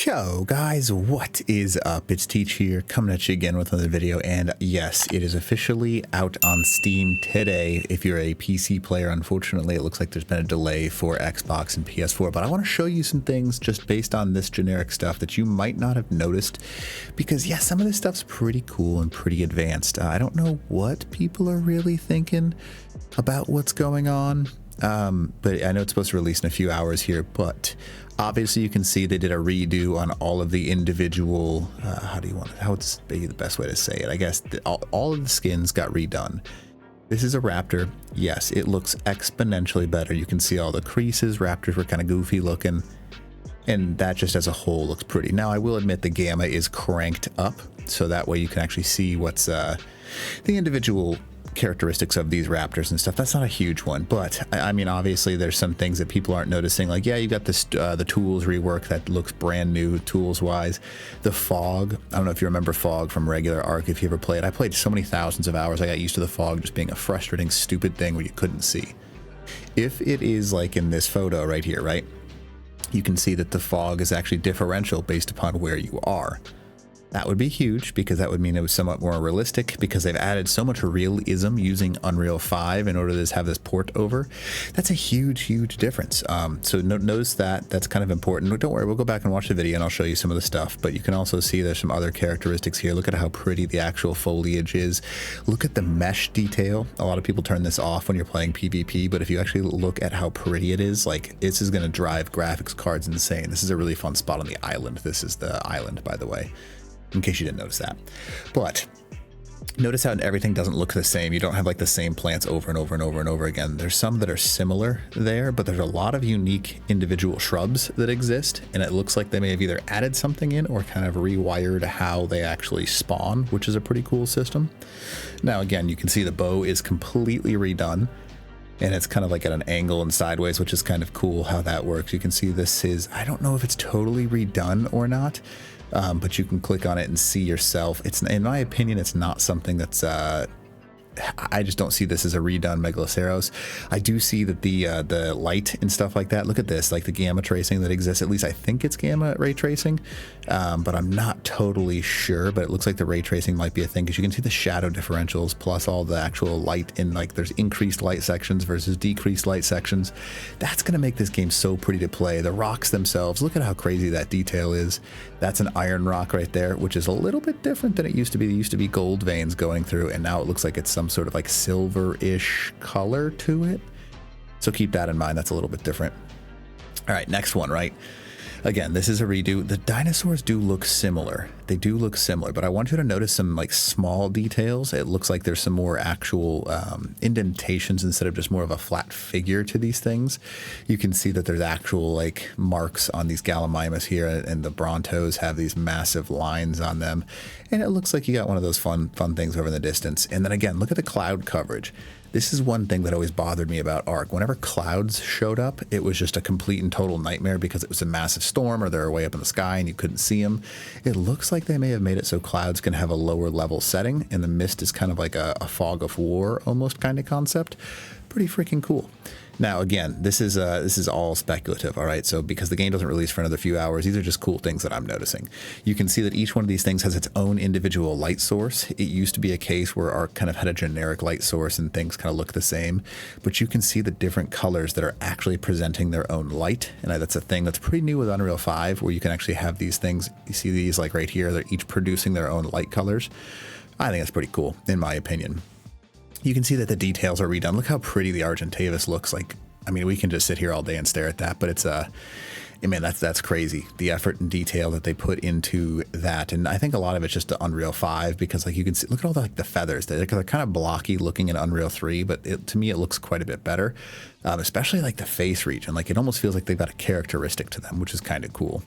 Yo guys, what is up? It's Teach here, coming at you again with another video, and yes, it is officially out on Steam today if you're a PC player. Unfortunately, it looks like there's been a delay for Xbox and PS4, but I want to show you some things just based on this generic stuff that you might not have noticed, because yeah, some of this stuff's pretty cool and pretty advanced. I don't know what people are really thinking about what's going on, but I know it's supposed to release in a few hours here, but obviously you can see they did a redo on all of the individual, how would be the best way to say it? I guess all of the skins got redone. This is a raptor. Yes, it looks exponentially better. You can see all the creases. Raptors were kind of goofy looking, and that just as a whole looks pretty. Now, I will admit the gamma is cranked up, so that way you can actually see what's the individual characteristics of these raptors and stuff. That's not a huge one, but I mean, obviously there's some things that people aren't noticing, like, yeah, you got this the tools rework that looks brand new tools wise. The fog, I don't know if you remember fog from regular Ark. If you ever played, I played so many thousands of hours, I got used to the fog just being a frustrating, stupid thing where you couldn't see. If it is like in this photo right here, right, you can see that the fog is actually differential based upon where you are. That would be huge, because that would mean it was somewhat more realistic, because they've added so much realism using Unreal 5 in order to have this port over. That's a huge difference. So notice that. That's kind of important. Don't worry, we'll go back and watch the video and I'll show you some of the stuff, but you can also see there's some other characteristics here. Look at how pretty the actual foliage is. Look at the mesh detail. A lot of people turn this off when you're playing PvP, but if you actually look at how pretty it is, like, this is going to drive graphics cards insane. This is a really fun spot on the island. This is the island, by the way, in case you didn't notice that. But notice how everything doesn't look the same. You don't have like the same plants over and over and over and over again. There's some that are similar there, but there's a lot of unique individual shrubs that exist, and it looks like they may have either added something in or kind of rewired how they actually spawn, which is a pretty cool system. Now again, you can see the bow is completely redone, and it's kind of like at an angle and sideways, which is kind of cool how that works. You can see this is, I don't know if it's totally redone or not, but you can click on it and see yourself. It's, in my opinion, it's not something that's I just don't see this as a redone Megaloceros. I do see that the light and stuff like that, look at this, like the gamma tracing that exists, at least I think it's gamma ray tracing, but I'm not totally sure, but it looks like the ray tracing might be a thing, because you can see the shadow differentials plus all the actual light, and like there's increased light sections versus decreased light sections. That's going to make this game so pretty to play. The rocks themselves, look at how crazy that detail is. That's an iron rock right there, which is a little bit different than it used to be. There used to be gold veins going through, and now it looks like it's some sort of like silver-ish color to it. So keep that in mind. That's a little bit different. All right, next one, right? Again, this is a redo. The dinosaurs do look similar. They do look similar, but I want you to notice some like small details. It looks like there's some more actual indentations instead of just more of a flat figure to these things. You can see that there's actual like marks on these Gallimimus here, and the Brontos have these massive lines on them. And it looks like you got one of those fun things over in the distance. And then again, look at the cloud coverage. This is one thing that always bothered me about Ark. Whenever clouds showed up, it was just a complete and total nightmare, because it was a massive storm or they're way up in the sky and you couldn't see them. It looks like they may have made it so clouds can have a lower level setting, and the mist is kind of like a fog of war almost kind of concept. Pretty freaking cool. Now again, this is all speculative, all right? So because the game doesn't release for another few hours, these are just cool things that I'm noticing. You can see that each one of these things has its own individual light source. It used to be a case where Ark kind of had a generic light source and things kind of look the same, but you can see the different colors that are actually presenting their own light, and that's a thing that's pretty new with Unreal 5, where you can actually have these things. You see these like right here, they're each producing their own light colors. I think that's pretty cool, in my opinion. You can see that the details are redone. Look how pretty the Argentavis looks like. I mean, we can just sit here all day and stare at that, but it's I mean, that's crazy, the effort and detail that they put into that. And I think a lot of it's just the Unreal 5, because like you can see, look at all the feathers. They're kind of blocky looking in Unreal 3, but to me it looks quite a bit better, especially like the face region. Like it almost feels like they've got a characteristic to them, which is kind of cool.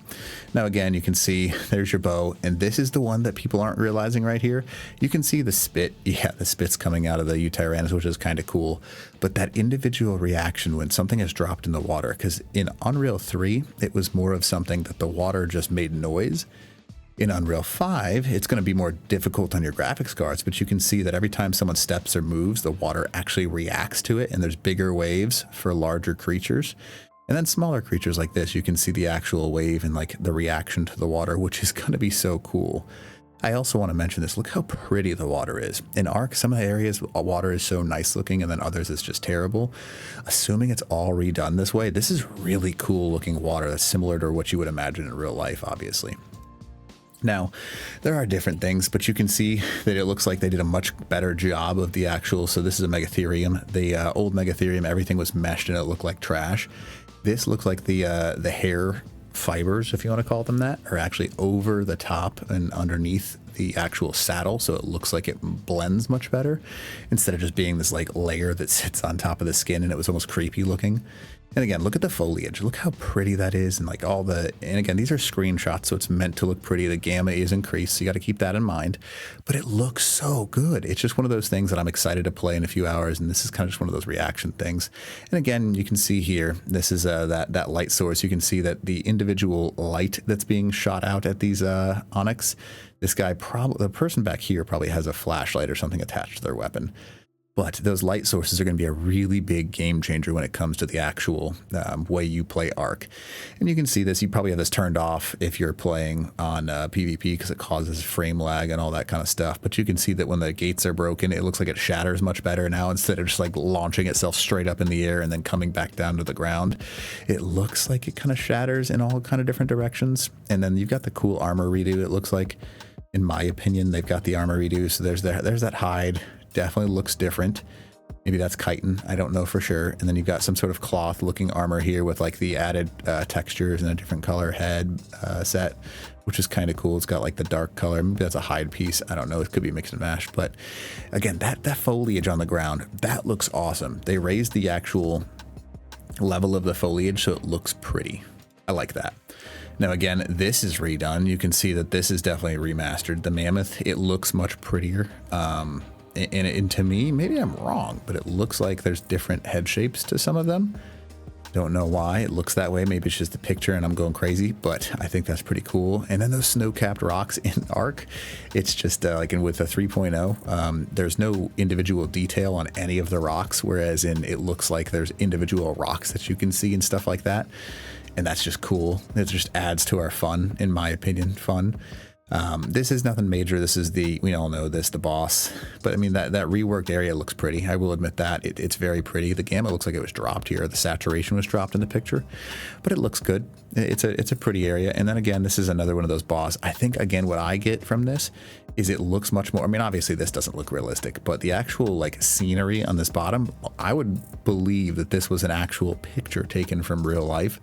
Now again, you can see there's your bow, and this is the one that people aren't realizing right here. You can see the spit. Yeah, the spit's coming out of the Utyrannus, which is kind of cool. But that individual reaction when something is dropped in the water, because in Unreal 3, it was more of something that the water just made noise. In Unreal 5, it's going to be more difficult on your graphics cards, but you can see that every time someone steps or moves, the water actually reacts to it, and there's bigger waves for larger creatures. And then smaller creatures like this, you can see the actual wave and like the reaction to the water, which is going to be so cool. I also want to mention this. Look how pretty the water is. In Ark, some of the areas, water is so nice looking, and then others it's just terrible. Assuming it's all redone this way, this is really cool looking water that's similar to what you would imagine in real life, obviously. Now, there are different things, but you can see that it looks like they did a much better job of the actual, so this is a Megatherium. The old Megatherium, everything was meshed and it looked like trash. This looks like the hair fibers, if you want to call them that, are actually over the top and underneath the actual saddle, so it looks like it blends much better instead of just being this like layer that sits on top of the skin, and it was almost creepy looking. And again, look at the foliage. Look how pretty that is, and like all the, and again, these are screenshots, so it's meant to look pretty. The gamma is increased, so you got to keep that in mind. But it looks so good. It's just one of those things that I'm excited to play in a few hours, and this is kind of just one of those reaction things. And again, you can see here, this is that light source. You can see that the individual light that's being shot out at these onyx, this guy, the person back here probably has a flashlight or something attached to their weapon. But those light sources are going to be a really big game changer when it comes to the actual way you play Ark. And you can see this. You probably have this turned off if you're playing on PvP because it causes frame lag and all that kind of stuff. But you can see that when the gates are broken, it looks like it shatters much better now instead of just like launching itself straight up in the air and then coming back down to the ground. It looks like it kind of shatters in all kind of different directions. And then you've got the cool armor redo. It looks like, in my opinion, they've got the armor redo. So there's that hide. Definitely looks different. Maybe that's chitin, I don't know for sure. And then you've got some sort of cloth looking armor here with like the added textures and a different color head set, which is kind of cool. It's got like the dark color. Maybe that's a hide piece, I don't know. It could be mix and mash. But again, that foliage on the ground, that looks awesome. They raised the actual level of the foliage so it looks pretty. I like that. Now again, this is redone. You can see that this is definitely remastered. The mammoth, it looks much prettier. And to me, maybe I'm wrong, but it looks like there's different head shapes to some of them. Don't know why it looks that way. Maybe it's just the picture and I'm going crazy, but I think that's pretty cool. And then those snow-capped rocks in Ark, it's just like with a 3.0, there's no individual detail on any of the rocks, whereas in it looks like there's individual rocks that you can see and stuff like that. And that's just cool. It just adds to our fun, in my opinion, fun. This is nothing major. This is we all know this, the boss. But I mean, that reworked area looks pretty. I will admit that. It's very pretty. The gamma looks like it was dropped here. The saturation was dropped in the picture. But it looks good. It's a pretty area. And then again, this is another one of those boss. I think, again, what I get from this is it looks much more, I mean, obviously this doesn't look realistic, but the actual like scenery on this bottom, I would believe that this was an actual picture taken from real life,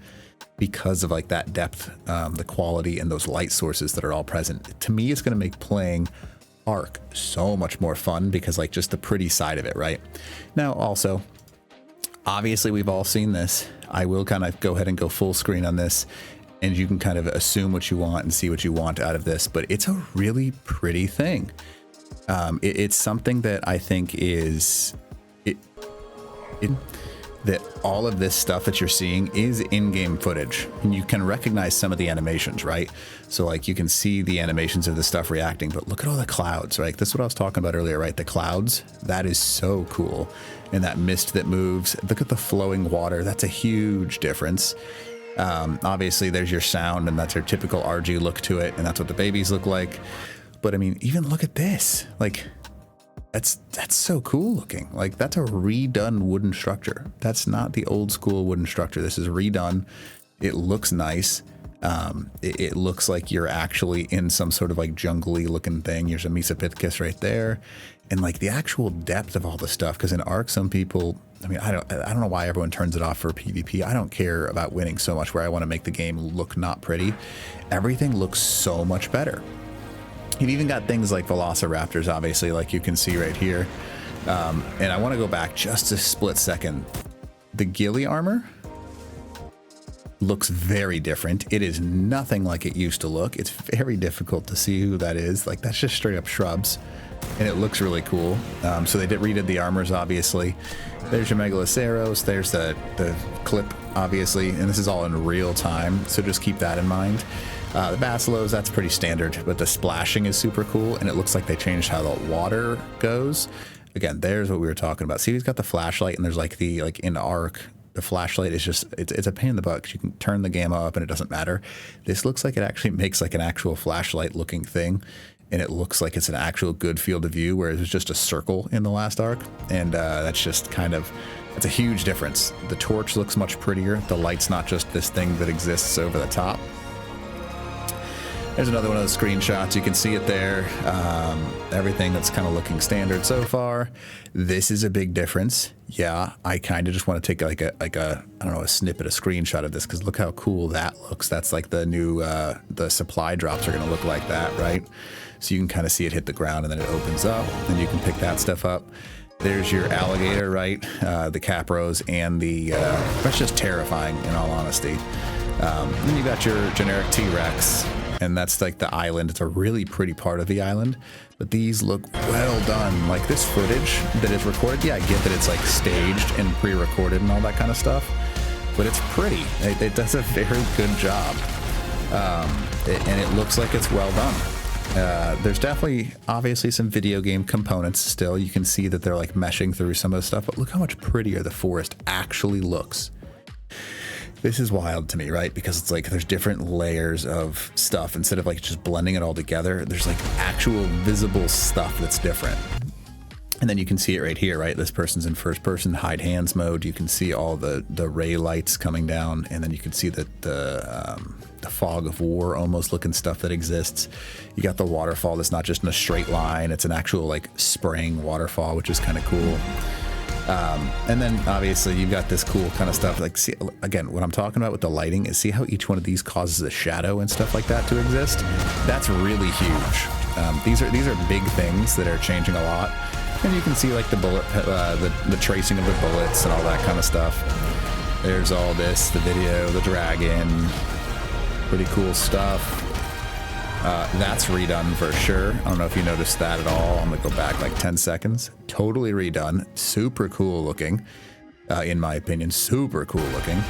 because of like that depth, the quality, and those light sources that are all present. To me, it's going to make playing Ark so much more fun because like just the pretty side of it, right? Now, also, obviously we've all seen this. I will kind of go ahead and go full screen on this, and you can kind of assume what you want and see what you want out of this, but it's a really pretty thing. It's something that I think is that all of this stuff that you're seeing is in-game footage, and you can recognize some of the animations, right? So like you can see the animations of the stuff reacting, but look at all the clouds, right? That's what I was talking about earlier, right? The clouds, that is so cool. And that mist that moves, look at the flowing water. That's a huge difference. Obviously there's your sound, and that's your typical RG look to it, and that's what the babies look like. But I mean, even look at this, like, that's so cool looking. Like, that's a redone wooden structure. That's not the old school wooden structure. This is redone. It looks nice. It looks like you're actually in some sort of like jungly looking thing. There's a Mesopithecus right there. And like the actual depth of all the stuff, because in Ark, some people, I mean, I don't know why everyone turns it off for PvP. I don't care about winning so much where I want to make the game look not pretty. Everything looks so much better. You've even got things like velociraptors, obviously, like you can see right here. And I want to go back just a split second. The ghillie armor looks very different. It is nothing like it used to look. It's very difficult to see who that is. Like, that's just straight up shrubs, and it looks really cool. So they redid the armors, obviously. There's your Megaloceros. There's the clip, obviously, and this is all in real time, so just keep that in mind. The Basilos, that's pretty standard, but the splashing is super cool, and it looks like they changed how the water goes. Again, there's what we were talking about. See, he's got the flashlight, and there's like in Ark, the flashlight is just, it's a pain in the butt because you can turn the gamma up and it doesn't matter. This looks like it actually makes like an actual flashlight looking thing, and it looks like it's an actual good field of view, where it was just a circle in the last Ark. And that's just kind of, it's a huge difference. The torch looks much prettier. The light's not just this thing that exists over the top. There's another one of those screenshots. You can see it there. Everything that's kind of looking standard so far. This is a big difference. Yeah, I kind of just want to take like a I don't know, a snippet, a screenshot of this, because look how cool that looks. That's like the new the supply drops are going to look like that, right? So you can kind of see it hit the ground and then it opens up, and you can pick that stuff up. There's your alligator, right? The capros and the that's just terrifying in all honesty. Then you got your generic T-Rex. And that's like the island. It's a really pretty part of the island, but these look well done. Like this footage that is recorded, yeah, I get that it's like staged and pre-recorded and all that kind of stuff, but it's pretty. It does a very good job. And it looks like it's well done. There's definitely, obviously, some video game components still. You can see that they're like meshing through some of the stuff, but look how much prettier the forest actually looks. This is wild to me, right? Because it's like there's different layers of stuff. Instead of like just blending it all together, there's like actual visible stuff that's different. And then you can see it right here, right? This person's in first person hide hands mode. You can see all the ray lights coming down, and then you can see that the fog of war almost looking stuff that exists. You got the waterfall that's not just in a straight line. It's an actual like spraying waterfall, which is kind of cool. And then obviously you've got this cool kind of stuff. Like, see, again, what I'm talking about with the lighting is see how each one of these causes a shadow and stuff like that to exist. That's really huge. These are big things that are changing a lot. And you can see like the bullet, the tracing of the bullets and all that kind of stuff. There's all this, the video, the dragon, pretty cool stuff. That's redone for sure. I don't know if you noticed that at all. I'm gonna go back like 10 seconds. Totally redone. Super cool looking, in my opinion. Super cool looking.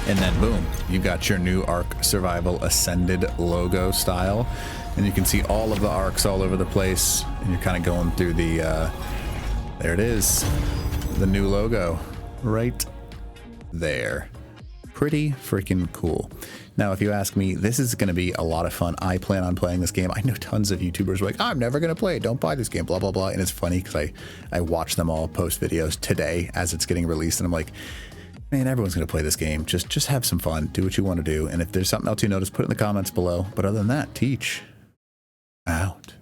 And then boom, you got your new Ark Survival Ascended logo style. And you can see all of the Arks all over the place. And you're kind of going through the, there it is. The new logo right there. Pretty freaking cool. Now, if you ask me, this is going to be a lot of fun. I plan on playing this game. I know tons of YouTubers are like, I'm never going to play it. Don't buy this game, blah, blah, blah. And it's funny because I watch them all post videos today as it's getting released. And I'm like, man, everyone's going to play this game. Just have some fun. Do what you want to do. And if there's something else you notice, put it in the comments below. But other than that, Teach out.